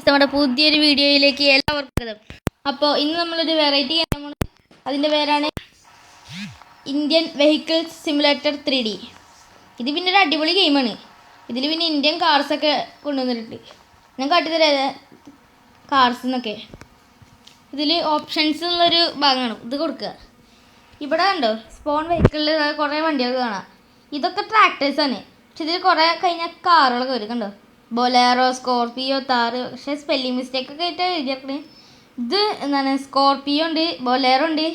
നമ്മുടെ പുതിയൊരു വീഡിയോയിലേക്ക് എല്ലാവർക്കും. അപ്പോൾ ഇന്ന് നമ്മളൊരു വെറൈറ്റി ഗെയിമാണ്. അതിൻ്റെ പേരാണ് ഇന്ത്യൻ വെഹിക്കിൾ സിമുലേറ്റർ 3D. ഇത് പിന്നെ ഒരു അടിപൊളി ഗെയിമാണ്. ഇതിൽ പിന്നെ ഇന്ത്യൻ കാർസൊക്കെ കൊണ്ടുവന്നിട്ടുണ്ട്. ഞാൻ കാട്ടിത്തരാം കാർസ് എന്നൊക്കെ. ഇതിൽ ഓപ്ഷൻസ് എന്നുള്ളൊരു ഭാഗമാണ്. ഇത് കൊടുക്കുക. ഇവിടെ കണ്ടോ സ്പോൺ വെഹിക്കിളിൽ കുറേ വണ്ടികൾ കാണാം. ഇതൊക്കെ ട്രാക്ടേഴ്സാണ്. പക്ഷെ ഇതിൽ കുറേ കഴിഞ്ഞാൽ കാറുകളൊക്കെ വരും. കണ്ടോ ബൊലേറോ, സ്കോർപിയോ, താറ്. പക്ഷേ സ്പെല്ലിംഗ് മിസ്റ്റേക്ക് ഒക്കെ ആയിട്ട് എഴുതിയേക്കണേ. ഇത് എന്താണ് സ്കോർപിയോ ഉണ്ട്, ബൊലേറോ ഉണ്ട്,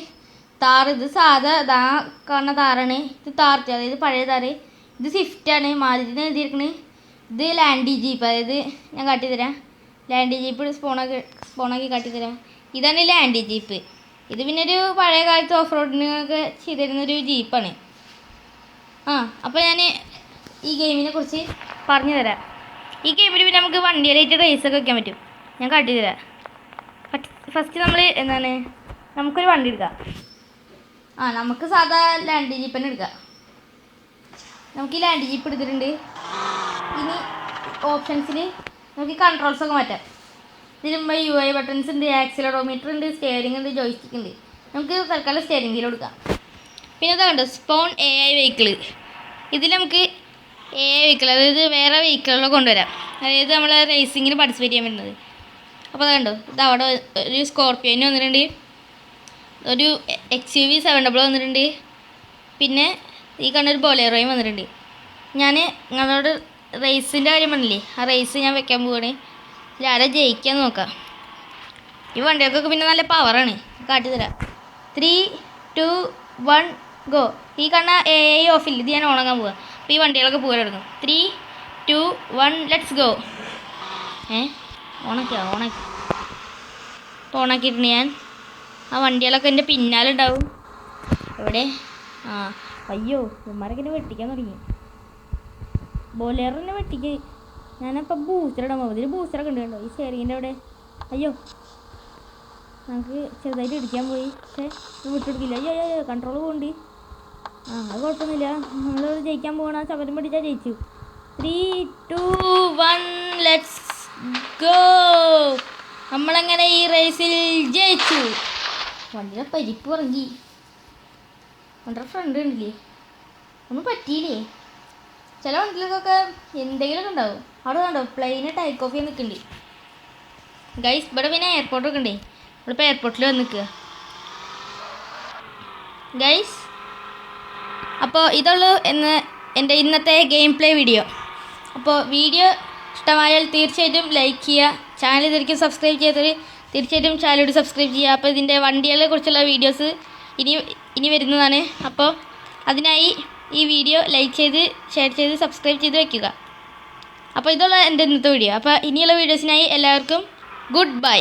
താറ്. ഇത് സാധാ കാണുന്ന താറാണ്. ഇത് താർട്ട്, അതായത് പഴയ താറ്. ഇത് സ്വിഫ്റ്റാണ്, മാരുതിന് എഴുതിയിരിക്കണേ. ഇത് ലാൻഡി ജീപ്പ്, അതായത് ഞാൻ കാട്ടിത്തരാം. ലാൻഡി ജീപ്പ് സ്പോണാക്കി കാട്ടിത്തരാം. ഇതാണ് ലാൻഡി ജീപ്പ്. ഇത് പിന്നെ ഒരു പഴയ കാലത്ത് ഓഫ് റോഡിനൊക്കെ ചെയ്തിരുന്നൊരു ജീപ്പാണ്. അപ്പോൾ ഞാൻ ഈ ഗെയിമിനെ കുറിച്ച് പറഞ്ഞു തരാം. ഈ ഗെയിമിൽ പിന്നെ നമുക്ക് വണ്ടിയിലായിട്ട് റേസൊക്കെ വയ്ക്കാൻ പറ്റും. ഞാൻ കാട്ടിത്തരാം. ഫസ്റ്റ് നമ്മൾ നമുക്കൊരു വണ്ടി എടുക്കാം. നമുക്ക് സാധാ ലാൻഡ് ജീപ്പ് തന്നെ എടുക്കാം. നമുക്ക് ഈ ലാൻഡ് ജീപ്പ് എടുത്തിട്ടുണ്ട്. ഇനി ഓപ്ഷൻസിൽ നമുക്ക് കൺട്രോൾസൊക്കെ മാറ്റാം. ഇതിലുമ്പോൾ UI ബട്ടൺസ് ഉണ്ട്, ആക്സിലറോമീറ്റർ ഉണ്ട്, സ്റ്റിയറിംഗ് ഉണ്ട്, ജോയിസ്റ്റിക് ഉണ്ട്. നമുക്ക് തൽക്കാലം സ്റ്റിയറിംഗ് വീൽ കൊടുക്കാം. പിന്നെ ഇതുണ്ട് സ്പോൺ AI വെഹിക്കിൾ. ഇതിൽ നമുക്ക് AI വെഹിക്കിൾ, അതായത് വേറെ വെഹിക്കിളുകൾ കൊണ്ടുവരാം. അതായത് നമ്മൾ റേസിങ്ങിന് പാർട്ടിസിപ്പേറ്റ് ചെയ്യാൻ പറ്റുന്നത്. അപ്പോൾ അതുണ്ടോ ഇത് അവിടെ ഒരു സ്കോർപിയോന് വന്നിട്ടുണ്ട്, ഒരു XUV 700 വന്നിട്ടുണ്ട്, പിന്നെ ഈ കണ്ടൊരു ബൊലേറോയും വന്നിട്ടുണ്ട്. ഞാൻ നിങ്ങളോട് റേസിൻ്റെ കാര്യം പറഞ്ഞില്ലേ, ആ റേസ് ഞാൻ വെക്കാൻ പോവുകയാണ്. ആരെ ജയിക്കാൻ നോക്കാം. ഈ വണ്ടികൾക്കൊക്കെ പിന്നെ നല്ല പവറാണ്. കാട്ടിത്തരാം. 3, 2, 1 ഗോ. ഈ കാണുന്ന AI ഓഫില്ല, ഇത് ഞാൻ ഓണാക്കാൻ പോവുക. അപ്പോൾ ഈ വണ്ടികളൊക്കെ പോകാൻ തുടങ്ങും. 3, 2, 1 ലെറ്റ്സ് ഗോ. ഓണാക്കിയിട്ടുണ്ട് ഞാൻ. ആ വണ്ടികളൊക്കെ എൻ്റെ പിന്നാലെ ഉണ്ടാവും. എവിടെ? അയ്യോ ഇവന്മാരൊക്കെ എന്നെ വെട്ടിക്കാൻ തുടങ്ങി. ബൊലേറോ വെട്ടിക്ക്. ഞാനപ്പോൾ ബൂസ്റ്റർ ഇടാൻ പോകും. ഇതിൽ ബൂസ്റ്ററൊക്കെ ഉണ്ട് കണ്ടോ ഈ ഷെയറിങ്ങിൻ്റെ അവിടെ. അയ്യോ നമുക്ക് ചെറുതായിട്ട് ഇടിക്കാൻ പോയി, പക്ഷേ വിട്ടെടുക്കില്ല. അയ്യോ കൺട്രോൾ പോകുന്നുണ്ട്. അത് കുഴപ്പമൊന്നുമില്ല. നമ്മൾ ജയിക്കാൻ പോകണം. ശബരം പഠിച്ചാൽ ജയിച്ചു. 3, 2, 1 ലെറ്റ്സ് ഗോ. നമ്മളങ്ങനെ ഈ റേസിൽ ജയിച്ചു. വണ്ടിയുടെ പരിപ്പ് ഇറങ്ങി. വണ്ടിയുടെ ഫ്രണ്ട് ഉണ്ടില്ലേ, ഒന്നും പറ്റിയില്ലേ. ചില വണ്ടികൾക്കൊക്കെ എന്തെങ്കിലുമൊക്കെ ഉണ്ടാവും. അവിടെ കണ്ടോ പ്ലെയിന് ടേക്ക് ഓഫ് ചെയ്യാൻ നിൽക്കുന്നുണ്ട് ഗൈസ്. ഇവിടെ പിന്നെ എയർപോർട്ടൊക്കെ ഉണ്ടേ. നമ്മളിപ്പോൾ എയർപോർട്ടിൽ വന്ന് നിൽക്കുക ഗൈസ്. അപ്പോൾ ഇതുള്ളൂ എൻ്റെ ഇന്നത്തെ ഗെയിം പ്ലേ വീഡിയോ. അപ്പോൾ വീഡിയോ ഇഷ്ടമായാൽ തീർച്ചയായിട്ടും ലൈക്ക് ചെയ്യുക. ചാനൽ ഇതുവരെയ്ക്കും സബ്സ്ക്രൈബ് ചെയ്തവർ തീർച്ചയായിട്ടും ചാനലോട് സബ്സ്ക്രൈബ് ചെയ്യുക. അപ്പോൾ ഇതിൻ്റെ വണ്ടികളെ കുറിച്ചുള്ള വീഡിയോസ് ഇനി വരുന്നതാണ്. അപ്പോൾ അതിനായി ഈ വീഡിയോ ലൈക്ക് ചെയ്ത് ഷെയർ ചെയ്ത് സബ്സ്ക്രൈബ് ചെയ്ത് വയ്ക്കുക. അപ്പോൾ ഇതുള്ള എൻ്റെ ഇന്നത്തെ വീഡിയോ. അപ്പോൾ ഇനിയുള്ള വീഡിയോസിനായി എല്ലാവർക്കും ഗുഡ് ബൈ.